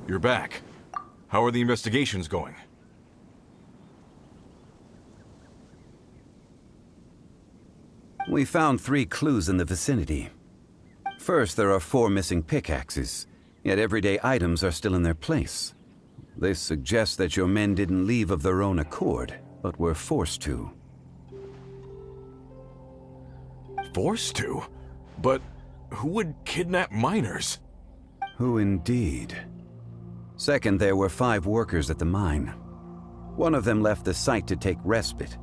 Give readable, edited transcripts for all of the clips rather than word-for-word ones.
You're back. How are the investigations going? We found 3 clues in the vicinity. First, there are 4 missing pickaxes, yet everyday items are still in their place. This suggests that your men didn't leave of their own accord, but were forced to. Forced to? But who would kidnap miners? Who indeed? Second, there were 5 workers at the mine. One of them left the site to take respite.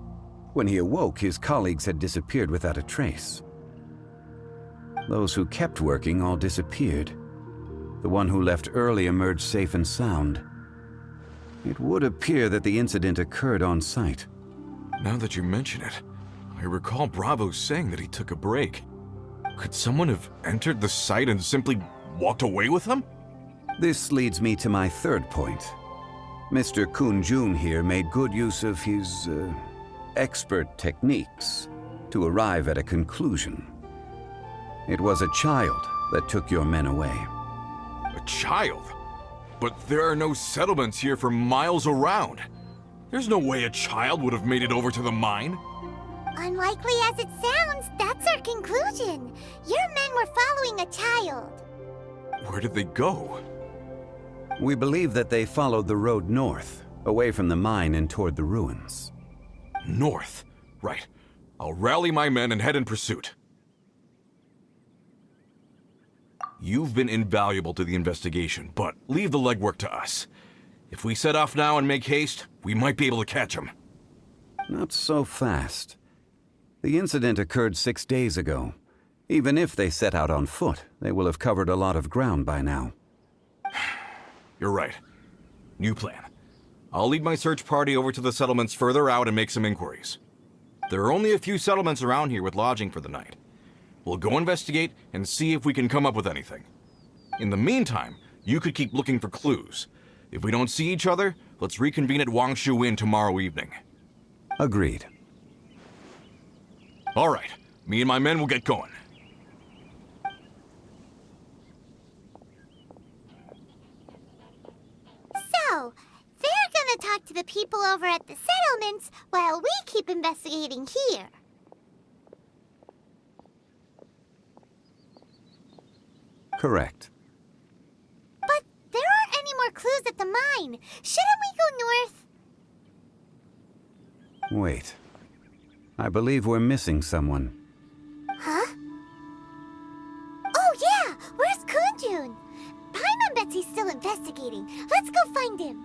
When he awoke, his colleagues had disappeared without a trace. Those who kept working all disappeared. The one who left early emerged safe and sound. It would appear that the incident occurred on site. Now that you mention it, I recall Bravo saying that he took a break. Could someone have entered the site and simply walked away with him? This leads me to my third point. Mr. Kun-jun here made good use of his, expert techniques to arrive at a conclusion. It was a child that took your men away. A child? But there are no settlements here for miles around. There's no way a child would have made it over to the mine. Unlikely as it sounds, that's our conclusion. Your men were following a child. Where did they go? We believe that they followed the road north, away from the mine and toward the ruins. North. Right. I'll rally my men and head in pursuit. You've been invaluable to the investigation, but leave the legwork to us. If we set off now and make haste, we might be able to catch them. Not so fast. The incident occurred 6 days ago. Even if they set out on foot, they will have covered a lot of ground by now. You're right. New plan. I'll lead my search party over to the settlements further out and make some inquiries. There are only a few settlements around here with lodging for the night. We'll go investigate and see if we can come up with anything. In the meantime, you could keep looking for clues. If we don't see each other, let's reconvene at Wangshu Inn tomorrow evening. Agreed. All right. Me and my men will get going. So, they're gonna talk to the people over at the settlements while we keep investigating here. Correct. But there aren't any more clues at the mine. Shouldn't we go north? Wait. I believe we're missing someone. Huh? Oh yeah! Where's Kun-jun? Paimon bets he's still investigating. Let's go find him.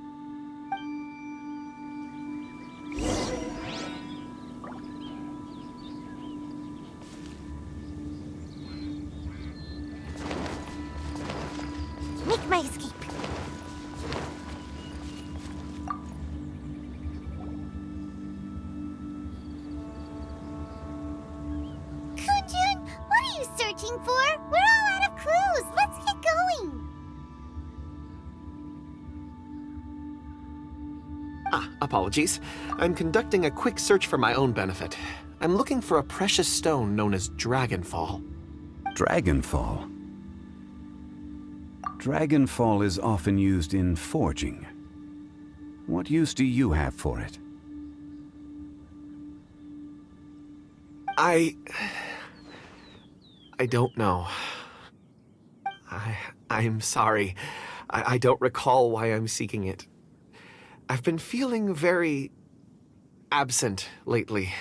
Make my escape. Kun-jun, what are you searching for? We're all out of clues. Let's get going. Apologies. I'm conducting a quick search for my own benefit. I'm looking for a precious stone known as Dragonfall. Dragonfall? Dragonfall is often used in forging. What use do you have for it? I don't know. I'm sorry. I don't recall why I'm seeking it. I've been feeling very absent lately.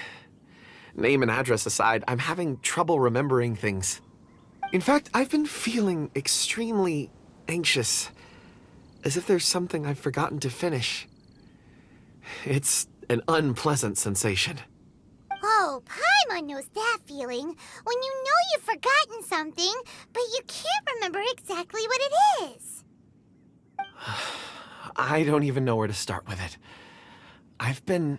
Name and address aside, I'm having trouble remembering things. In fact, I've been feeling extremely anxious, as if there's something I've forgotten to finish. It's an unpleasant sensation. Oh, Paimon knows that feeling. When you know you've forgotten something, but you can't remember exactly what it is. I don't even know where to start with it. I've been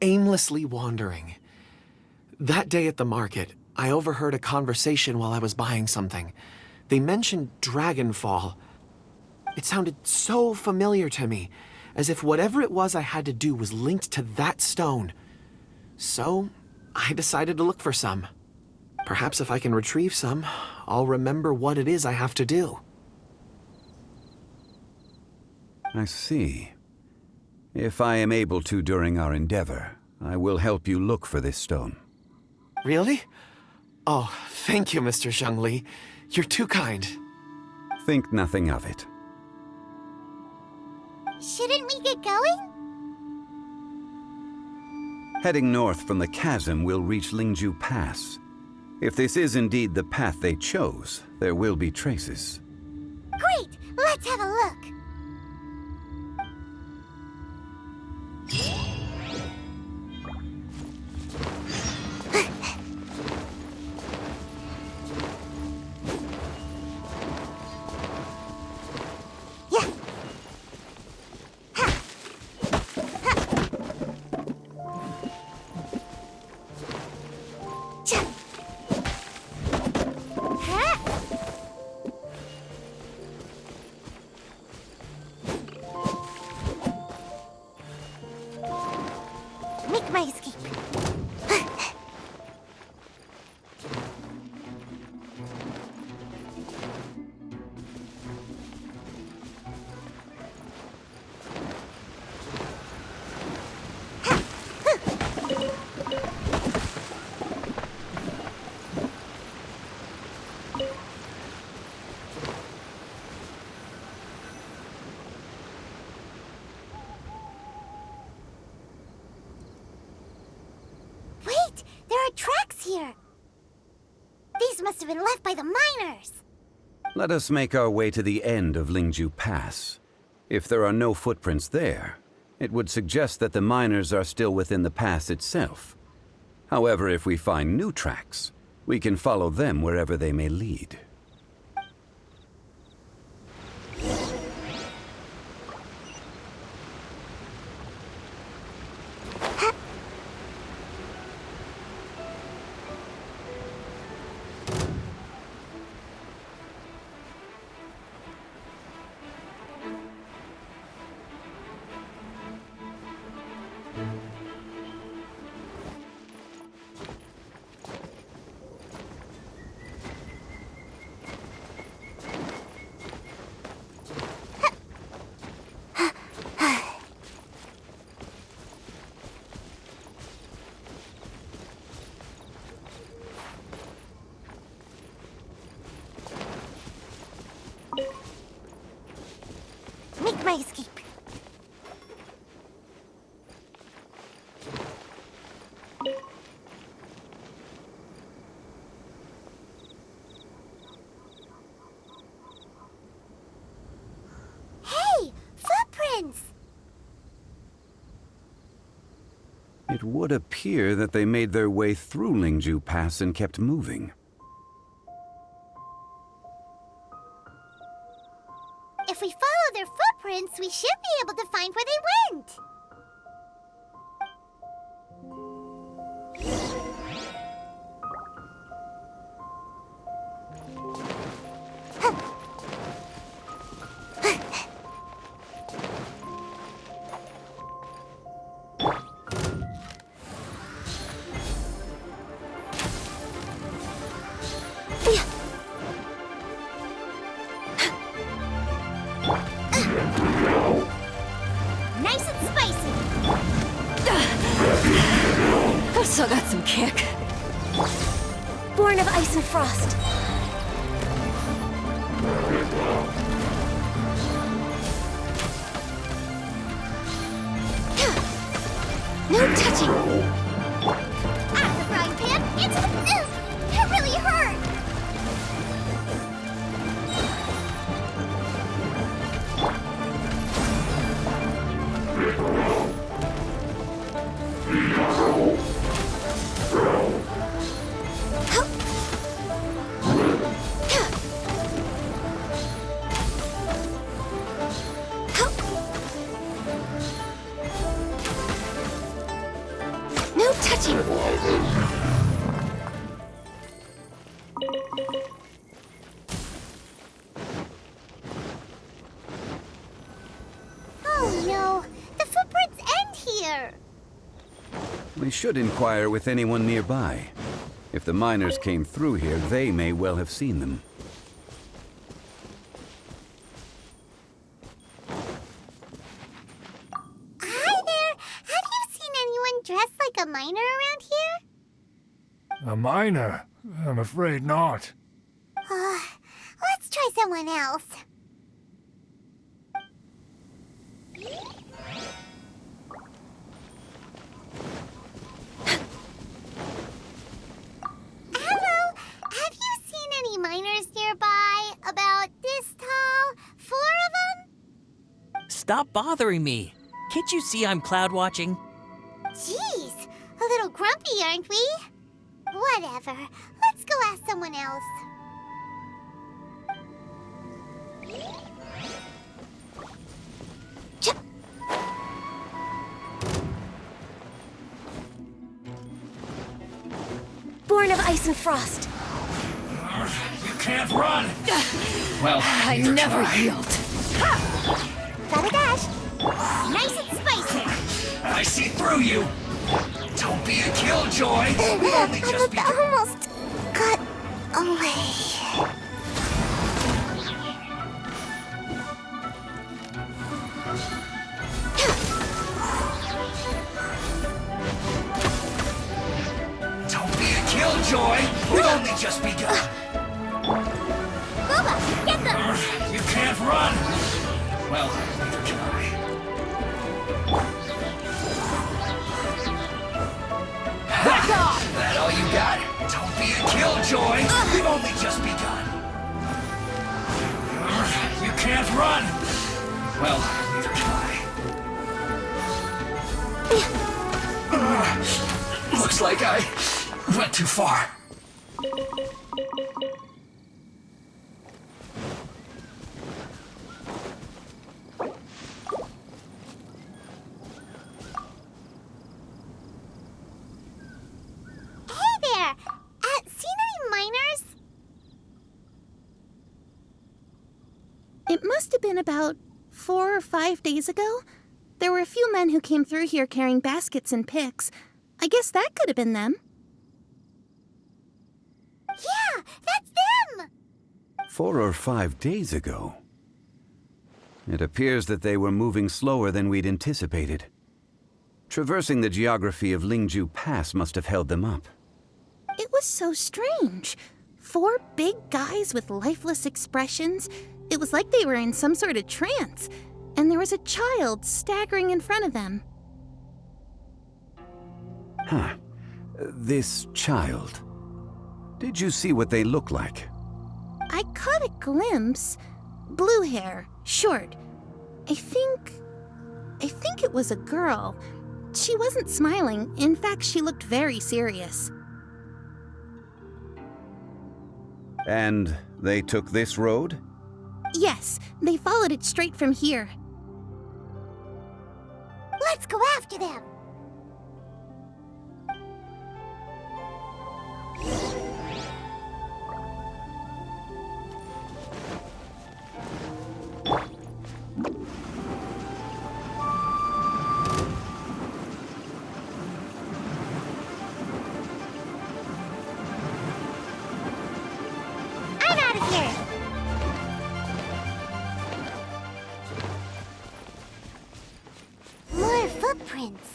aimlessly wandering. That day at the market, I overheard a conversation while I was buying something. They mentioned Dragonfall. It sounded so familiar to me, as if whatever it was I had to do was linked to that stone. So, I decided to look for some. Perhaps if I can retrieve some, I'll remember what it is I have to do. I see. If I am able to during our endeavor, I will help you look for this stone. Really? Oh, thank you, Mr. Zhengli. You're too kind. Think nothing of it. Shouldn't we get going? Heading north from the chasm, we'll reach Lingju Pass. If this is indeed the path they chose, there will be traces. Great! Let's have a look. Yeah. Cha. Ha. Make my escape. Wait, there are tracks here. These must have been left by the miners. Let us make our way to the end of Lingju Pass. If there are no footprints there, it would suggest that the miners are still within the pass itself. However, if we find new tracks, we can follow them wherever they may lead. Make my escape. Hey, footprints! It would appear that they made their way through Lingju Pass and kept moving. If we follow their footprints, we should be able to find where they went. Nice and spicy. I've still got some kick. Born of ice and frost. No touching. Out of the frying pan, into the... It really hurt. No touching. Oh no, the footprints end here. We should inquire with anyone nearby. If the miners came through here, they may well have seen them. a miner around here? A miner? I'm afraid not. Let's try someone else. Hello, have you seen any miners nearby? About this tall? 4 of them? Stop bothering me. Can't you see I'm cloud watching? Jeez, a little grumpy, aren't we? Whatever. Let's go ask someone else. Born of ice and frost. You can't run! Well, I never yield. Gotta dash. Nice and spicy. I see through you! Don't be a killjoy! We've only just begun. Almost got away. Don't be a killjoy! We've only just begun. Booba, get them! You can't run! Well, neither can I. Back off! That all you got? Don't be a killjoy! We've only just begun. You can't run! Well, neither can I. Looks like I went too far. Hey there! Seen any miners? It must have been about 4 or 5 days ago. There were a few men who came through here carrying baskets and picks. I guess that could have been them. Yeah, that's them! 4 or 5 days ago. It appears that they were moving slower than we'd anticipated. Traversing the geography of Lingju Pass must have held them up. It was so strange. 4 big guys with lifeless expressions. It was like they were in some sort of trance. And there was a child staggering in front of them. Huh. This child. Did you see what they look like? I caught a glimpse. Blue hair, short. I think it was a girl. She wasn't smiling. In fact, she looked very serious. And they took this road? Yes, they followed it straight from here. Let's go after them! I'm out of here! More footprints.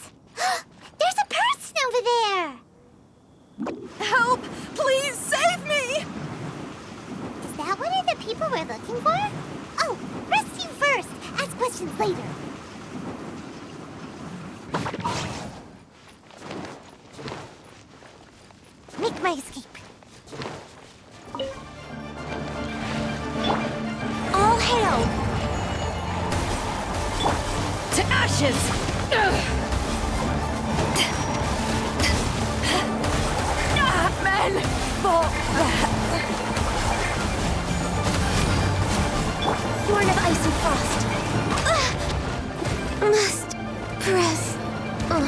There's a person over there! Help! Please save me! Is that one of the people we're looking for? Oh, rescue first! Ask questions later. Make my escape. All hail! To ashes! Men! Fall back! Born of ice and frost. Must press on.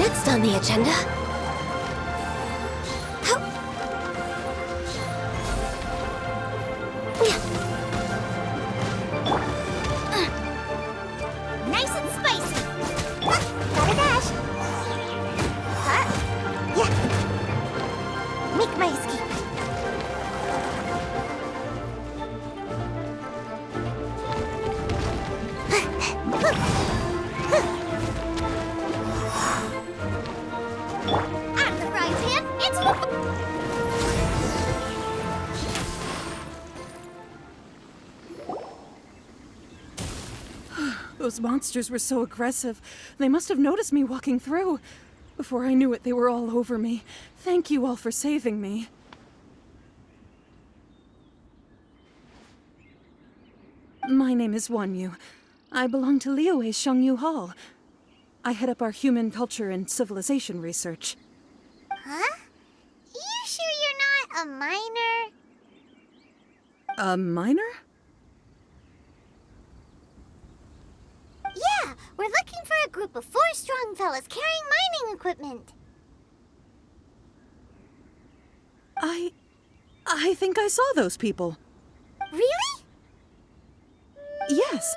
Next on the agenda. Nice and spicy. Got a dash. Yeah. Make my escape. Out of the frying pan, into the... Those monsters were so aggressive. They must have noticed me walking through. Before I knew it, they were all over me. Thank you all for saving me. My name is Wanyu. I belong to Liyue's Shangyu Hall. I head up our human culture and civilization research. Huh? You sure you're not a miner? A miner? Yeah, we're looking for a group of 4 strong fellas carrying mining equipment. I think I saw those people. Really? Yes.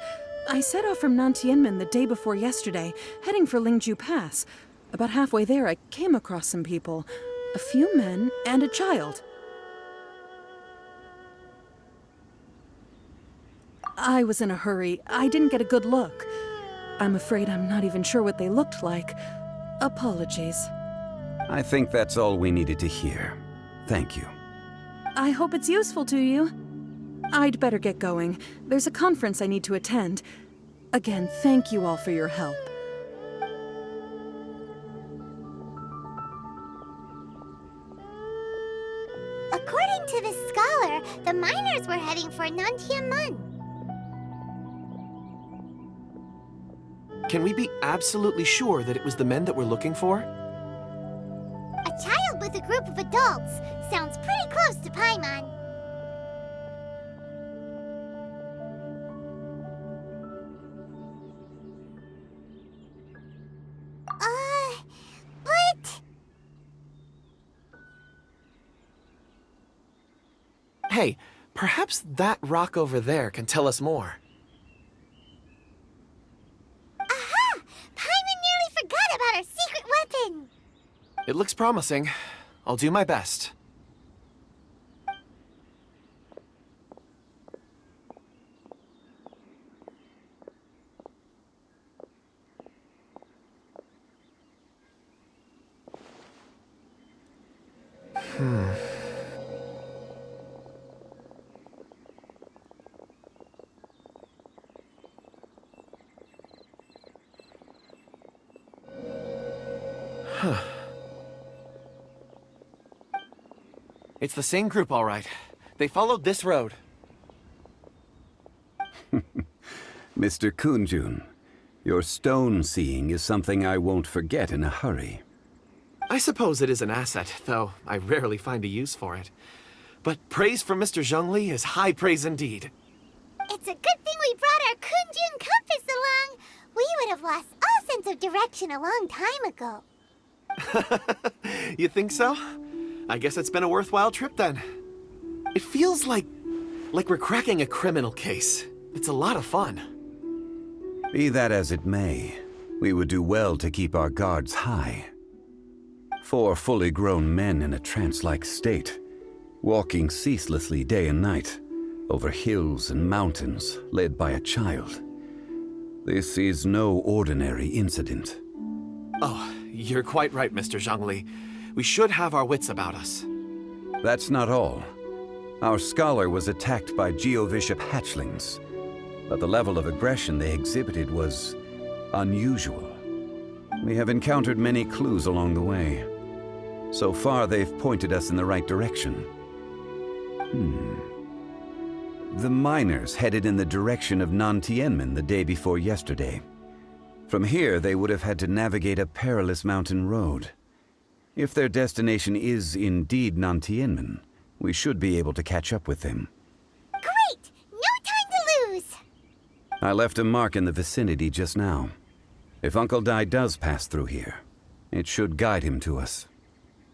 I set off from Nantianmen the day before yesterday, heading for Lingju Pass. About halfway there, I came across some people. A few men and a child. I was in a hurry. I didn't get a good look. I'm afraid I'm not even sure what they looked like. Apologies. I think that's all we needed to hear. Thank you. I hope it's useful to you. I'd better get going. There's a conference I need to attend. Again, thank you all for your help. According to the scholar, the miners were heading for Nantianmen. Can we be absolutely sure that it was the men that we're looking for? A child with a group of adults. Sounds pretty close to Paimon. But... Hey, perhaps that rock over there can tell us more. Aha! Paimon nearly forgot about our secret weapon! It looks promising. I'll do my best. It's the same group, all right. They followed this road. Mr. Kunjun, your stone seeing is something I won't forget in a hurry. I suppose it is an asset, though I rarely find a use for it. But praise from Mr. Zhongli is high praise indeed. It's a good thing we brought our Kunjun compass along. We would have lost all sense of direction a long time ago. You think so? I guess it's been a worthwhile trip then. It feels like we're cracking a criminal case. It's a lot of fun. Be that as it may, we would do well to keep our guards high. 4 fully grown men in a trance-like state, walking ceaselessly day and night, over hills and mountains, led by a child. This is no ordinary incident. Oh, you're quite right, Mr. Zhongli. We should have our wits about us. That's not all. Our scholar was attacked by Geovishap hatchlings, but the level of aggression they exhibited was unusual. We have encountered many clues along the way. So far, they've pointed us in the right direction. The miners headed in the direction of Nantianmen the day before yesterday. From here, they would have had to navigate a perilous mountain road. If their destination is indeed Nantianmen, we should be able to catch up with them. Great! No time to lose! I left a mark in the vicinity just now. If Uncle Dai does pass through here, It should guide him to us.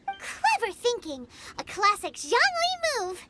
Clever thinking. A classic Zhongli move.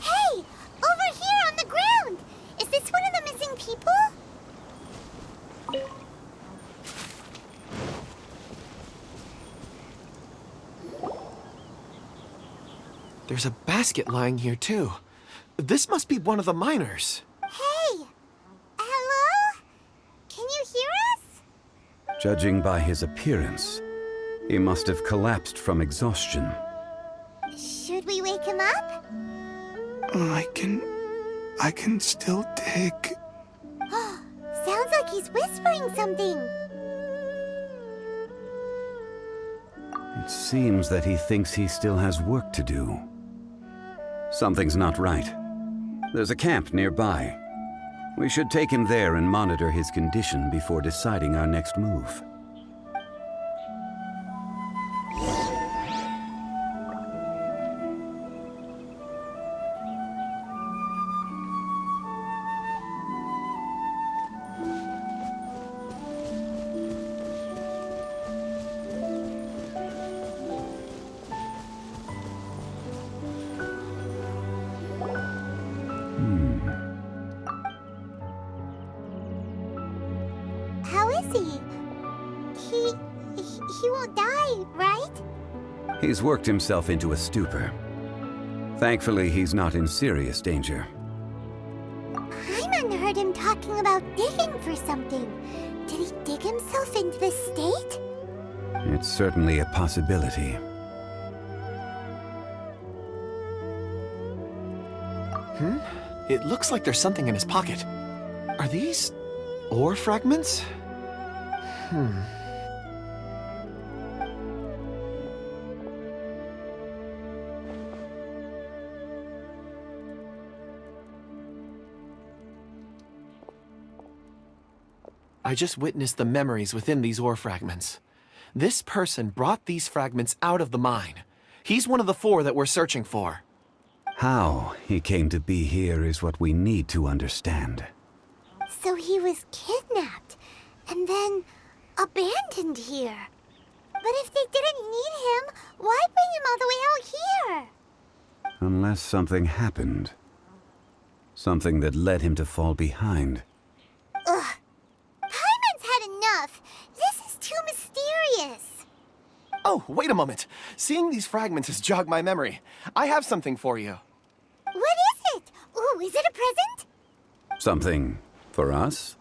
Hey! Over here on the ground! Is this one of the missing people? There's a basket lying here, too. This must be one of the miners. Hey! Hello? Can you hear us? Judging by his appearance, he must have collapsed from exhaustion. Should we wake him up? I can still dig. Sounds like he's whispering something. It seems that he thinks he still has work to do. Something's not right. There's a camp nearby. We should take him there and monitor his condition before deciding our next move. How is he? He won't die, right? He's worked himself into a stupor. Thankfully, he's not in serious danger. Paimon heard him talking about digging for something. Did he dig himself into this state? It's certainly a possibility. It looks like there's something in his pocket. Are these ore fragments? I just witnessed the memories within these ore fragments. This person brought these fragments out of the mine. He's one of the 4 that we're searching for. How he came to be here is what we need to understand. So he was kidnapped and then abandoned here. But if they didn't need him, why bring him all the way out here? Unless something happened. Something that led him to fall behind. Ugh. Paimon's had enough. This is too mysterious. Oh, wait a moment. Seeing these fragments has jogged my memory. I have something for you. What is it? Ooh, is it a present? Something for us?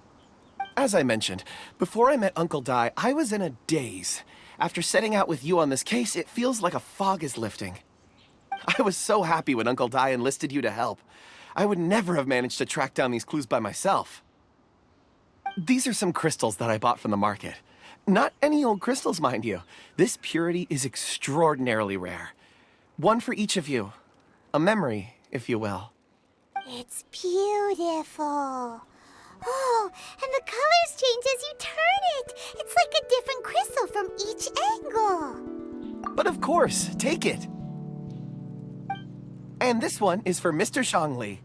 As I mentioned, before I met Uncle Dai, I was in a daze. After setting out with you on this case, it feels like a fog is lifting. I was so happy when Uncle Dai enlisted you to help. I would never have managed to track down these clues by myself. These are some crystals that I bought from the market. Not any old crystals, mind you. This purity is extraordinarily rare. One for each of you. A memory, if you will. It's beautiful. Oh, and the colors change as you turn it. It's like a different crystal from each angle. But of course, take it. And this one is for Mr. Zhongli.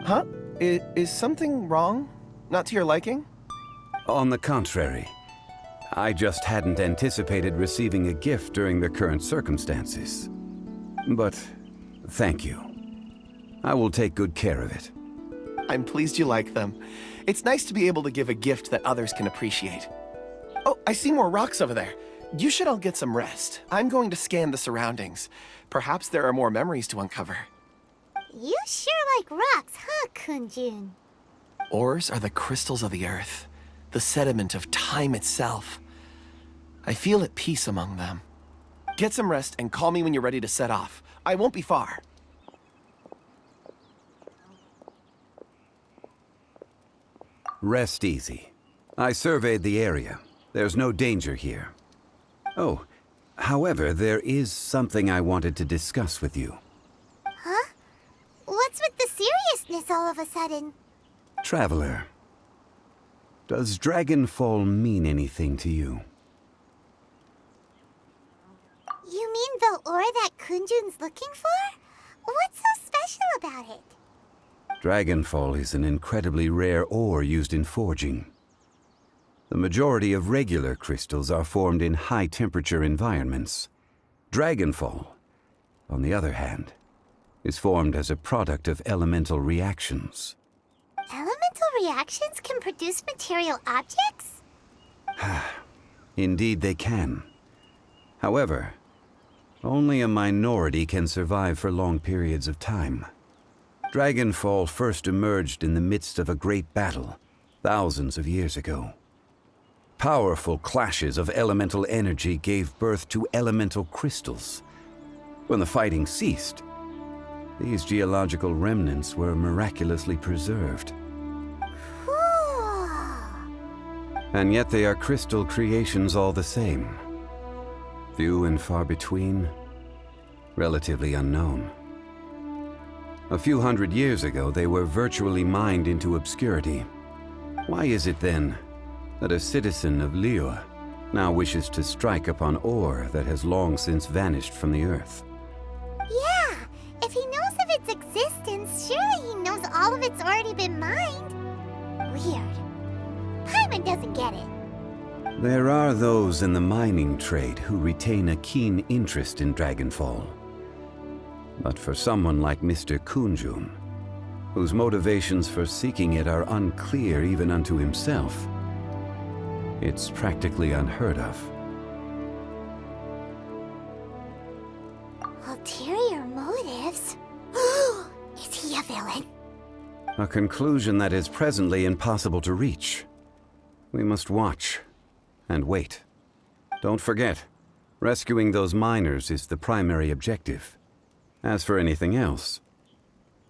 Huh? Is something wrong? Not to your liking? On the contrary, I just hadn't anticipated receiving a gift during the current circumstances. But thank you. I will take good care of it. I'm pleased you like them. It's nice to be able to give a gift that others can appreciate. Oh, I see more rocks over there. You should all get some rest. I'm going to scan the surroundings. Perhaps there are more memories to uncover. You sure like rocks, huh, Kunjun? Ores are the crystals of the earth, the sediment of time itself. I feel at peace among them. Get some rest and call me when you're ready to set off. I won't be far. Rest easy. I surveyed the area. There's no danger here. Oh, however, there is something I wanted to discuss with you. Huh? What's with the seriousness all of a sudden? Traveler, does Dragonfall mean anything to you? You mean the ore that Kunjun's looking for? What's so special about it? Dragonfall is an incredibly rare ore used in forging. The majority of regular crystals are formed in high-temperature environments. Dragonfall, on the other hand, is formed as a product of elemental reactions. Elemental reactions can produce material objects? Indeed they can. However, only a minority can survive for long periods of time. Dragonfall first emerged in the midst of a great battle, thousands of years ago. Powerful clashes of elemental energy gave birth to elemental crystals. When the fighting ceased, these geological remnants were miraculously preserved. Cool. And yet they are crystal creations all the same. Few and far between, relatively unknown. A few hundred years ago, they were virtually mined into obscurity. Why is it then that a citizen of Liyue now wishes to strike upon ore that has long since vanished from the earth? Yeah, if he knows of its existence, surely he knows all of it's already been mined. Weird. Paimon doesn't get it. There are those in the mining trade who retain a keen interest in Dragonfall. But for someone like Mr. Kunjun, whose motivations for seeking it are unclear even unto himself, it's practically unheard of. Ulterior motives? Is he a villain? A conclusion that is presently impossible to reach. We must watch and wait. Don't forget, rescuing those miners is the primary objective. As for anything else,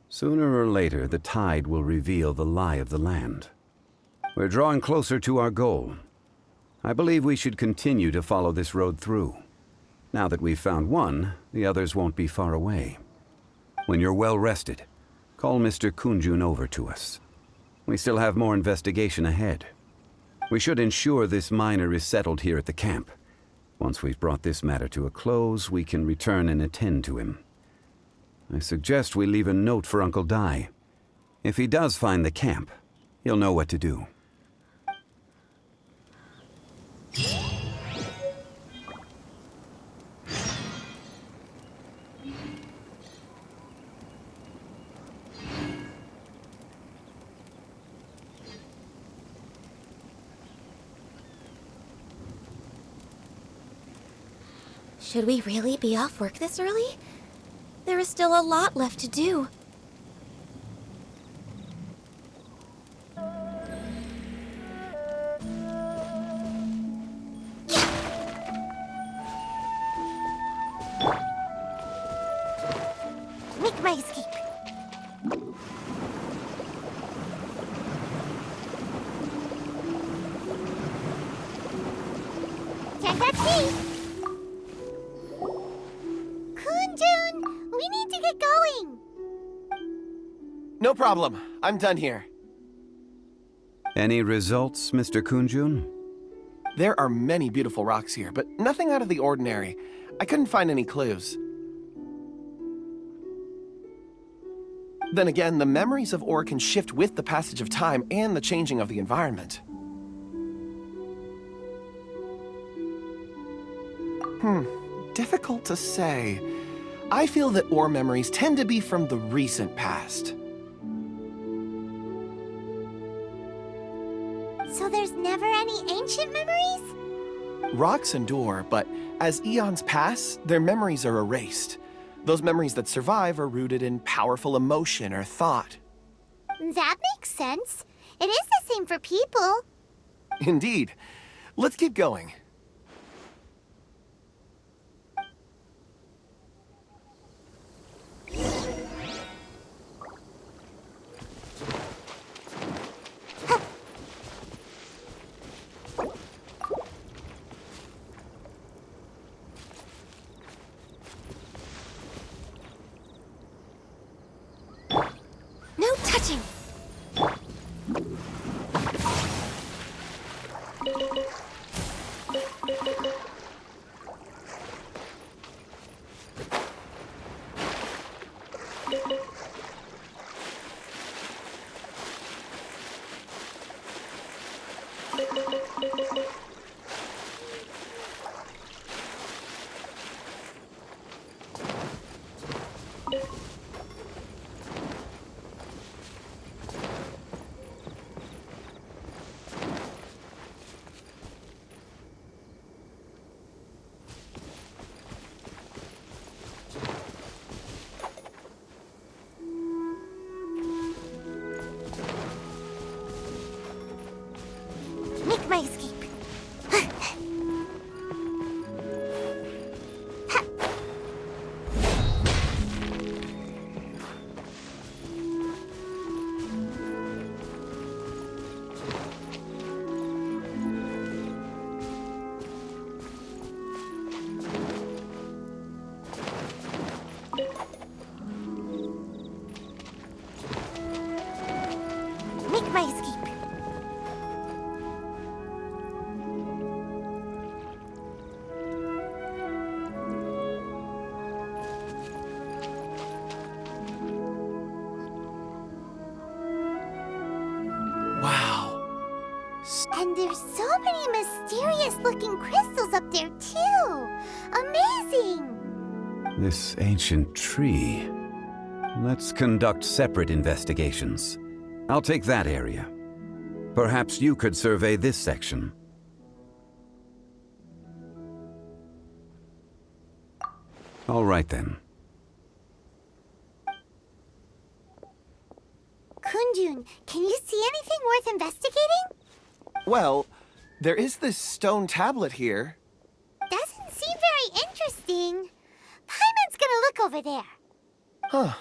sooner or later the tide will reveal the lie of the land. We're drawing closer to our goal. I believe we should continue to follow this road through. Now that we've found one, the others won't be far away. When you're well rested, call Mr. Kunjun over to us. We still have more investigation ahead. We should ensure this miner is settled here at the camp. Once we've brought this matter to a close, we can return and attend to him. I suggest we leave a note for Uncle Dai. If he does find the camp, he'll know what to do. Should we really be off work this early? There is still a lot left to do. Make my escape. Can't touch me! Kunjun, we need to get going. No problem. I'm done here. Any results, Mr. Kunjun? There are many beautiful rocks here, but nothing out of the ordinary. I couldn't find any clues. Then again, the memories of ore can shift with the passage of time and the changing of the environment. Difficult to say. I feel that ore memories tend to be from the recent past. So there's never any ancient memories? Rocks endure, but as eons pass, their memories are erased. Those memories that survive are rooted in powerful emotion or thought. That makes sense. It is the same for people. Indeed. Let's keep going. touching. Make my escape. Make my escape. Wow. And there's so many mysterious looking crystals up there too. Amazing. This ancient tree. Let's conduct separate investigations. I'll take that area. Perhaps you could survey this section. All right then. Kunjun, can you see anything worth investigating? Well, there is this stone tablet here. Doesn't seem very interesting. Paimon's gonna look over there. Huh.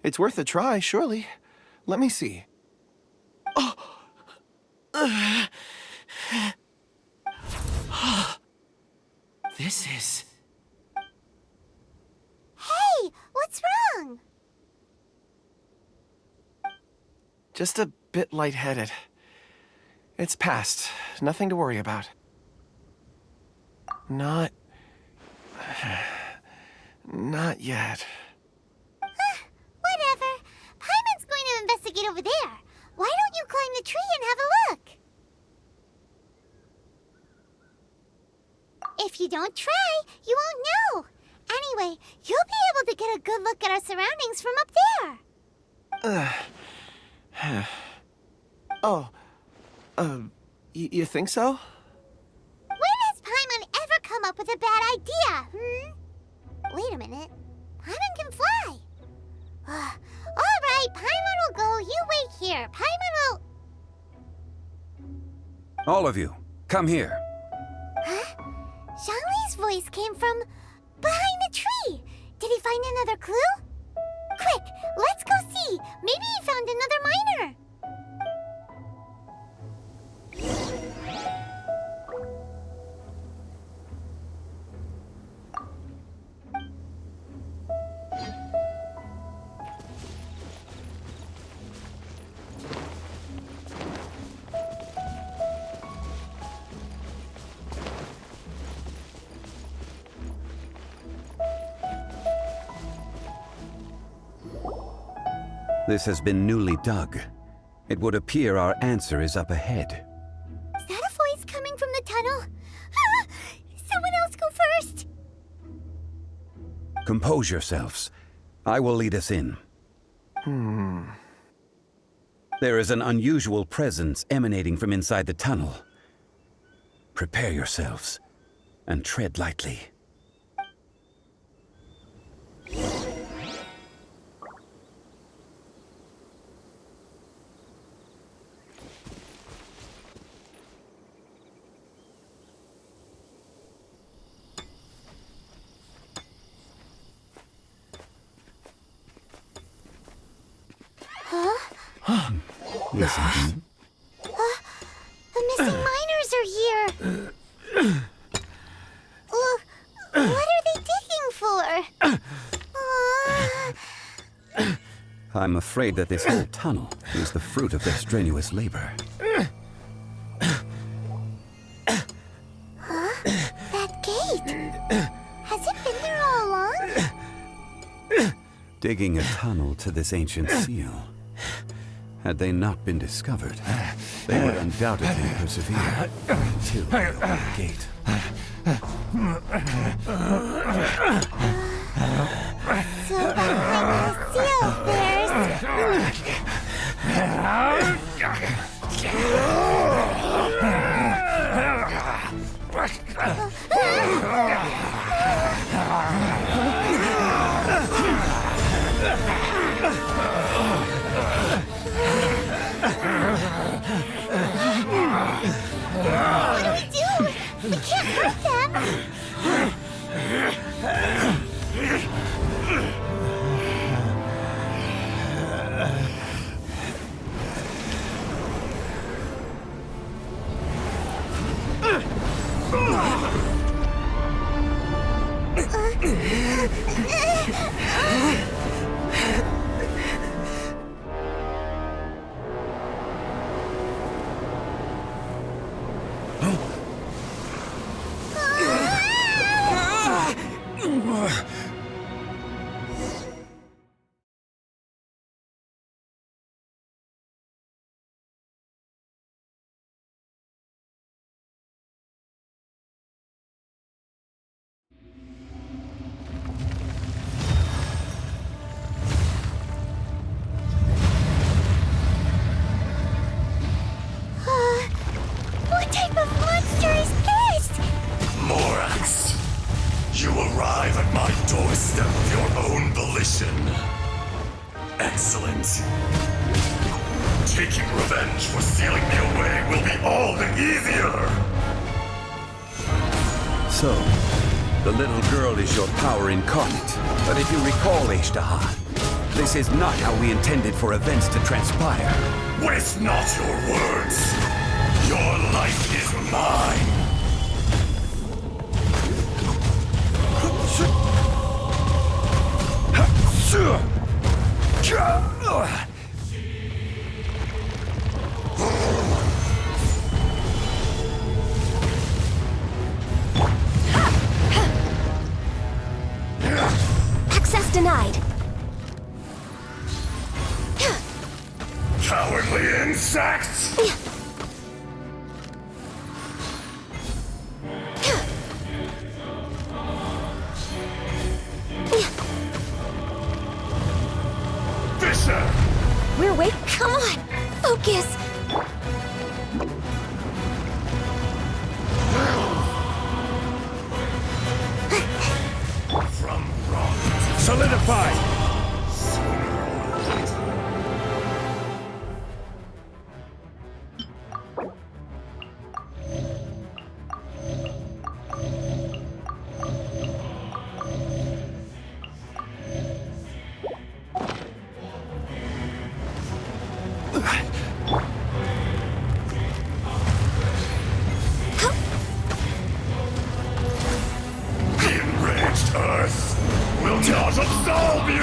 It's worth a try, surely. Let me see. Oh! This is... Hey, what's wrong? just a bit lightheaded. It's past. Nothing to worry about. Not yet. Whatever. Paimon's going to investigate over there. Why don't you climb the tree and have a look? If you don't try, you won't know. Anyway, you'll be able to get a good look at our surroundings from up there. You think so? When has Paimon ever come up with a bad idea, Wait a minute. Paimon can fly. All right, Paimon will go. You wait here. Paimon will... All of you, come here. Huh? Zhongli's voice came from behind the tree. Did he find another clue? Quick, let's go see. Maybe he found another miner. This has been newly dug. It would appear our answer is up ahead. Is that a voice coming from the tunnel? Someone else go first. Compose yourselves. I will lead us in. There is an unusual presence emanating from inside the tunnel. Prepare yourselves and tread lightly. Listen. The missing miners are here. What are they digging for? I'm afraid that this whole tunnel is the fruit of their strenuous labor. That gate! Has it been there all along? Digging a tunnel to this ancient seal. Had they not been discovered, they would undoubtedly persevere until the gate. So behind the seal, there's... What do we do? We can't hurt them! What type of monster is this? Morax, you arrive at my doorstep of your own volition. Excellent. Taking revenge for sealing me away will be all the easier. So, the little girl is your power incarnate. But if you recall, Ishtaha, this is not how we intended for events to transpire. Waste not your words. Your life is mine. Access denied. Cowardly insects! Fisher! We're wait. Come on, focus. From wrong. Solidify! Sooner or later. The enraged Earth will not absolve you!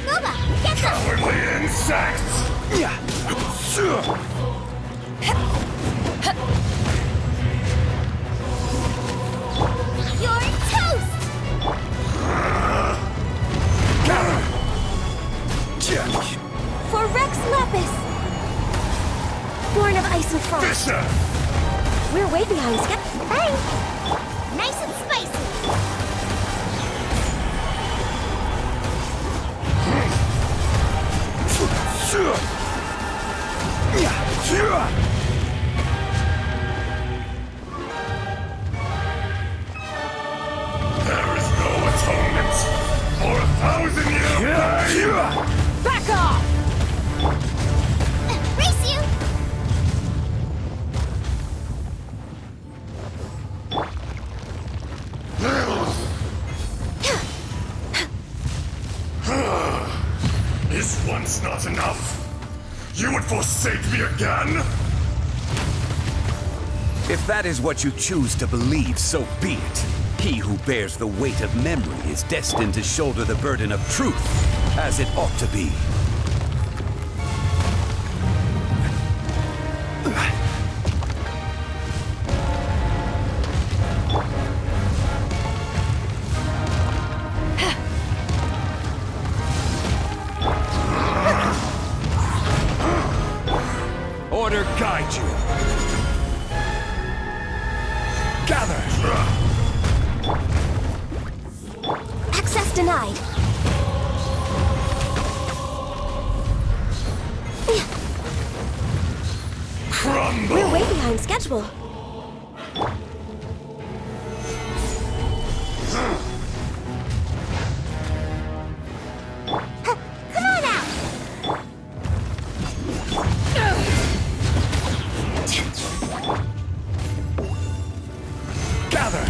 Nova, get them! Cowardly insects! You're toast! For Rex Lapis. Born of ice and frost. Fisher! We're way behind schedule. Hey! Nice and spicy! There is no atonement for 1,000 years! Back off! Race you! Is once not enough? You would forsake me again? If that is what you choose to believe, so be it. He who bears the weight of memory is destined to shoulder the burden of truth, as it ought to be. Order guide you. Gather! Access denied. Crumble! We're way behind schedule. Come on out! Gather!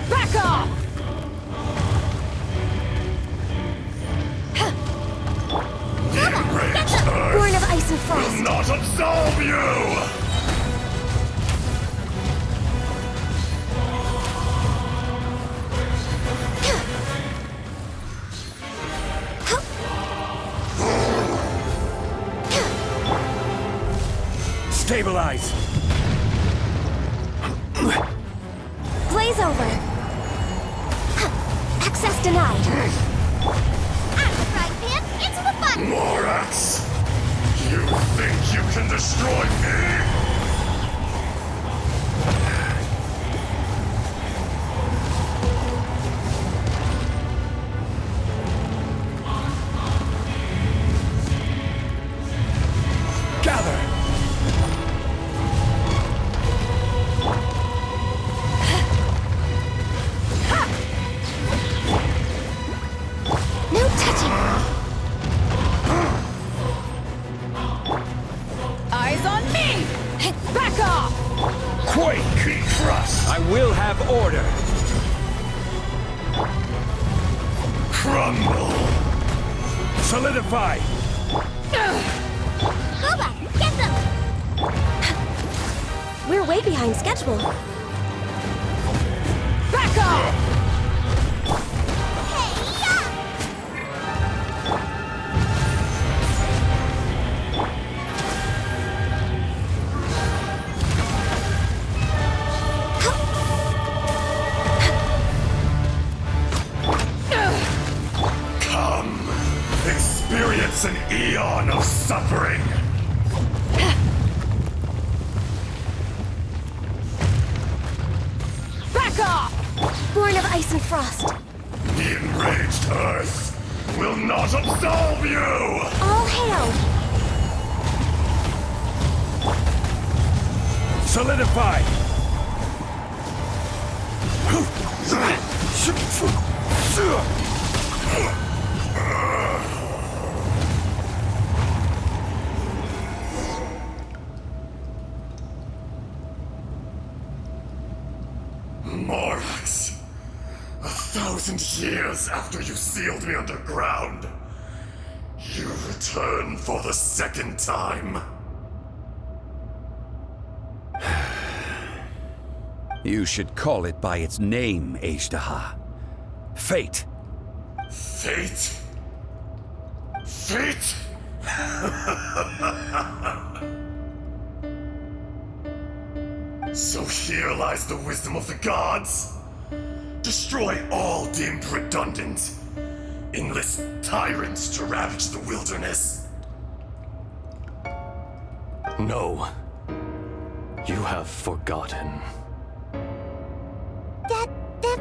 Back off! Enraged Earth Born of ice and will frost. not absolve you! Stabilize! Blaze over. Access denied. Out of the frying pan, into the fun! Morax! You think you can destroy me? Gather! No touching. Eyes on me! Back off! Quake! Be crushed! I will have order! Crumble! Solidify! Boba, get them! We're way behind schedule. Back off! Hey-ya! Come! Experience an eon of suffering! Back off! Born of ice and frost. The enraged Earth will not absolve you! All hail. Solidify! Morax, 1,000 years after you sealed me underground, you return for the second time. You should call it by its name, Ashtaha. Fate. Fate? Fate? So here lies the wisdom of the gods. Destroy all deemed redundant. Enlist tyrants to ravage the wilderness. No. You have forgotten. That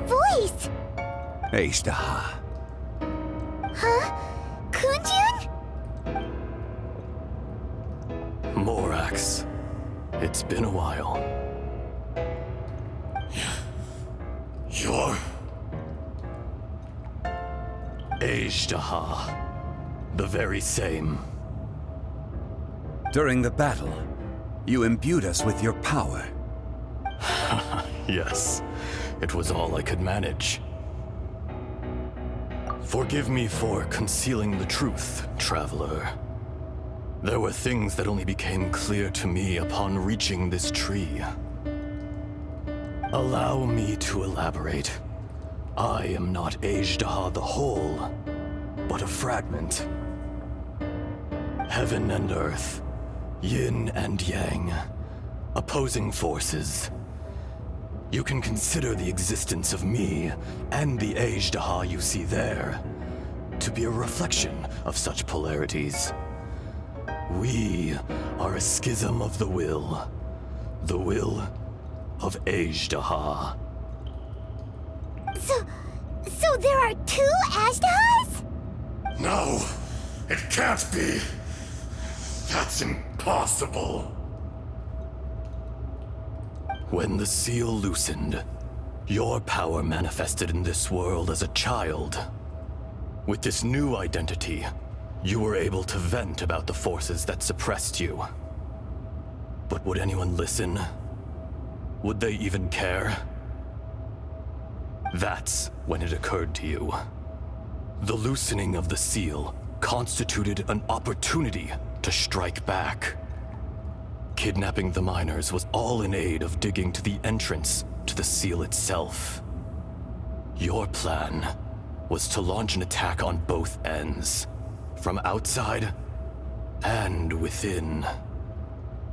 voice! Ashtaha. Huh? Kunjun? Morax. It's been a while. You're... Ashtaha. The very same. During the battle, you imbued us with your power. Yes. It was all I could manage. Forgive me for concealing the truth, traveler. There were things that only became clear to me upon reaching this tree. Allow me to elaborate. I am not Ajdaha the whole, but a fragment. Heaven and earth, yin and yang, opposing forces. You can consider the existence of me and the Ajdaha you see there to be a reflection of such polarities. We are a schism of the will of Ajdaha. So there are two Ajdahas? No, it can't be. That's impossible. When the seal loosened, your power manifested in this world as a child. With this new identity, you were able to vent about the forces that suppressed you. But would anyone listen? Would they even care? That's when it occurred to you. The loosening of the seal constituted an opportunity to strike back. Kidnapping the miners was all in aid of digging to the entrance to the seal itself. Your plan was to launch an attack on both ends, from outside and within,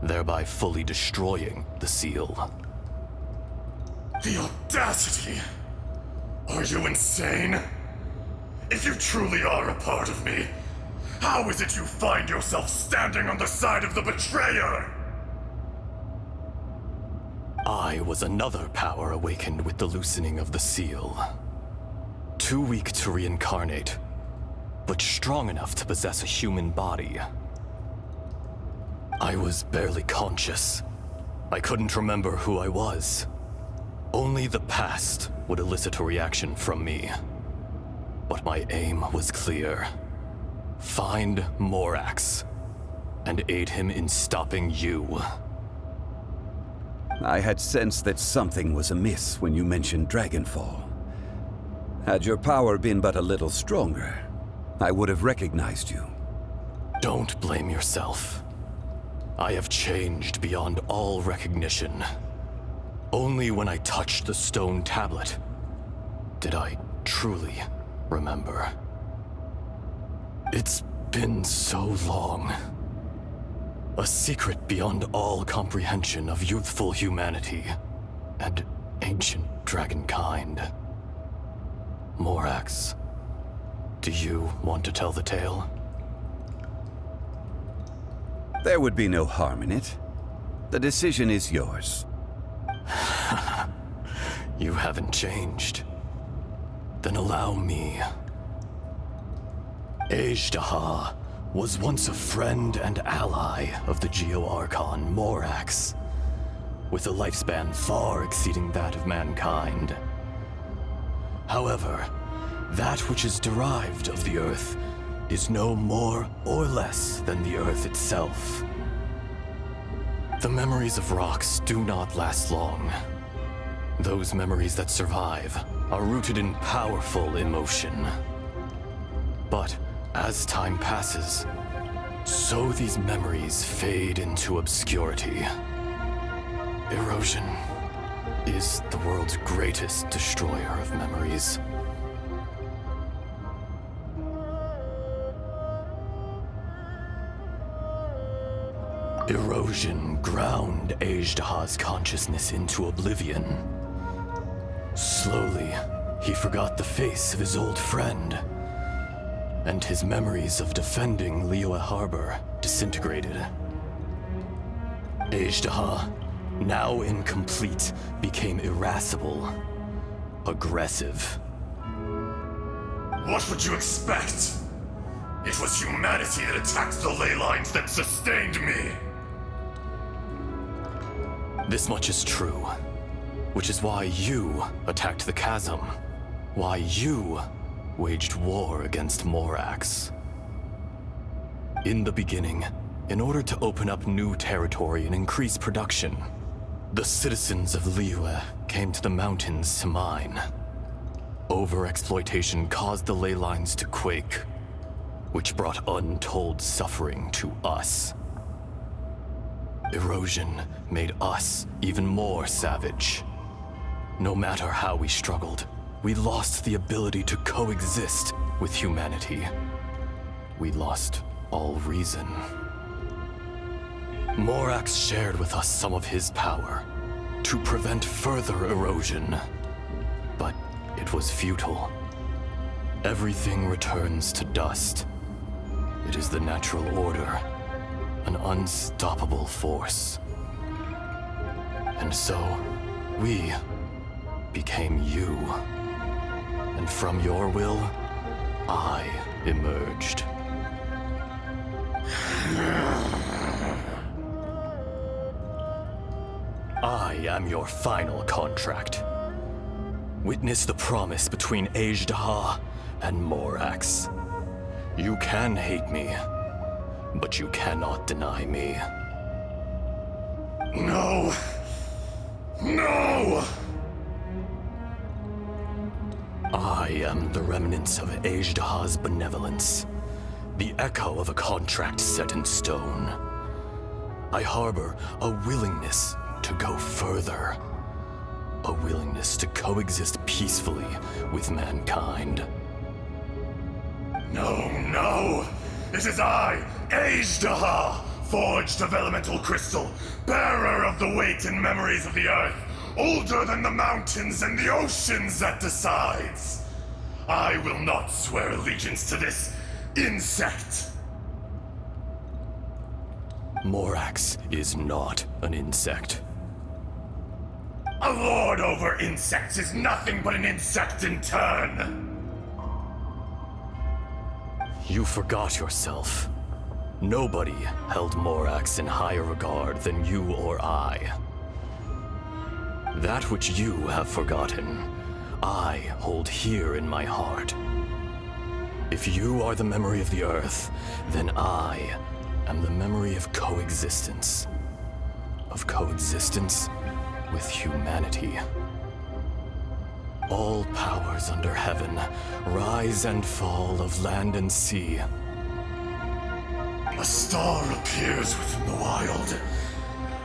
thereby fully destroying the seal. The audacity! Are you insane? If you truly are a part of me, how is it you find yourself standing on the side of the betrayer? I was another power awakened with the loosening of the seal. Too weak to reincarnate, but strong enough to possess a human body. I was barely conscious. I couldn't remember who I was. Only the past would elicit a reaction from me. But my aim was clear. Find Morax, and aid him in stopping you. I had sensed that something was amiss when you mentioned Dragonfall. Had your power been but a little stronger, I would have recognized you. Don't blame yourself. I have changed beyond all recognition. Only when I touched the stone tablet did I truly remember. It's been so long. A secret beyond all comprehension of youthful humanity and ancient dragonkind. Morax, do you want to tell the tale? There would be no harm in it. The decision is yours. You haven't changed. Then allow me. Ajdaha was once a friend and ally of the Geo-Archon Morax, with a lifespan far exceeding that of mankind. However, that which is derived of the Earth is no more or less than the Earth itself. The memories of rocks do not last long. Those memories that survive are rooted in powerful emotion. But as time passes, so these memories fade into obscurity. Erosion is the world's greatest destroyer of memories. Erosion ground Ajdaha's consciousness into oblivion. Slowly, he forgot the face of his old friend, and his memories of defending Liyue Harbor disintegrated. Ajdaha, now incomplete, became irascible, aggressive. What would you expect? It was humanity that attacked the ley lines that sustained me. This much is true, which is why you attacked the chasm, why you waged war against Morax. In the beginning, in order to open up new territory and increase production, the citizens of Liyue came to the mountains to mine. Overexploitation caused the ley lines to quake. which brought untold suffering to us. Erosion made us even more savage. No matter how we struggled, we lost the ability to coexist with humanity. We lost all reason. Morax shared with us some of his power to prevent further erosion, but it was futile. Everything returns to dust. It is the natural order, an unstoppable force. And so, we became you. And from your will, I emerged. I am your final contract. Witness the promise between Ajdaha and Morax. You can hate me, but you cannot deny me. No! No! I am the remnants of Ajdaha's benevolence, the echo of a contract set in stone. I harbor a willingness to go further, a willingness to coexist peacefully with mankind. No, no! It is I, Ajdaha, forged of elemental crystal, bearer of the weight and memories of the earth, older than the mountains and the oceans that decides. I will not swear allegiance to this insect. Morax is not an insect. A lord over insects is nothing but an insect in turn. You forgot yourself. Nobody held Morax in higher regard than you or I. That which you have forgotten, I hold here in my heart. If you are the memory of the Earth, then I am the memory of coexistence. Of coexistence with humanity. All powers under heaven rise and fall of land and sea. A star appears within the wild.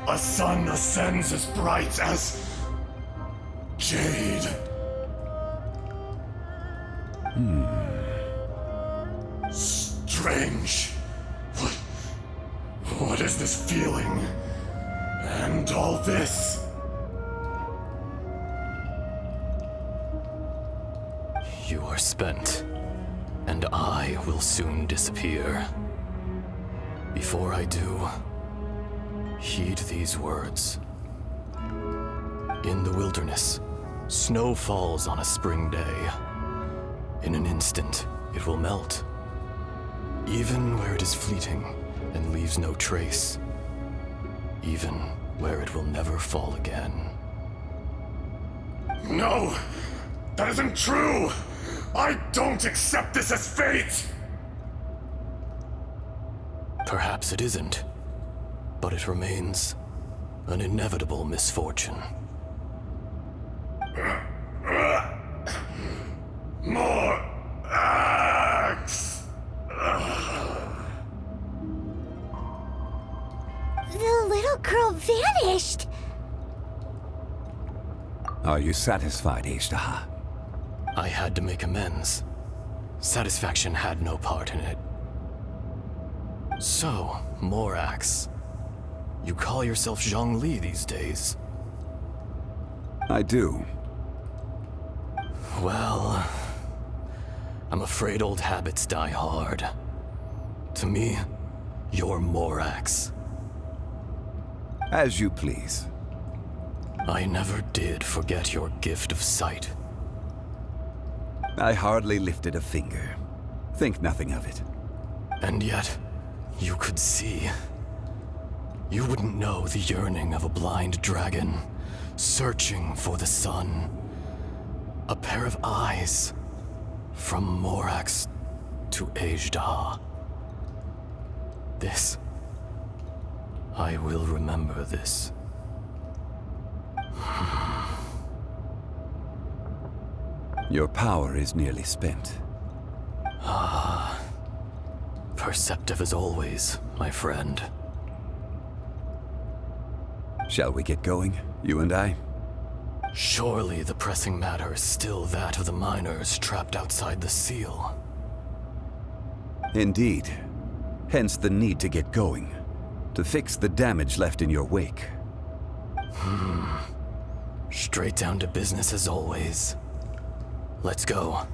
A sun ascends as bright as jade. Strange. What is this feeling? And all this? You are spent, and I will soon disappear. Before I do, heed these words. In the wilderness, snow falls on a spring day. In an instant, it will melt. Even where it is fleeting and leaves no trace. Even where it will never fall again. No! That isn't true! I don't accept this as fate! Perhaps it isn't, but it remains an inevitable misfortune. More axe! The little girl vanished! Are you satisfied, Ajdaha? I had to make amends. Satisfaction had no part in it. So, Morax, you call yourself Zhongli these days? I do. Well, I'm afraid old habits die hard. To me, you're Morax. As you please. I never did forget your gift of sight. I hardly lifted a finger. Think nothing of it. And yet, you could see. You wouldn't know the yearning of a blind dragon, searching for the sun. A pair of eyes, from Morax to Ajdaha. This. I will remember this. Your power is nearly spent. Perceptive as always, my friend. Shall we get going, you and I? Surely the pressing matter is still that of the miners trapped outside the seal. Indeed. Hence the need to get going, to fix the damage left in your wake. Straight down to business as always. Let's go.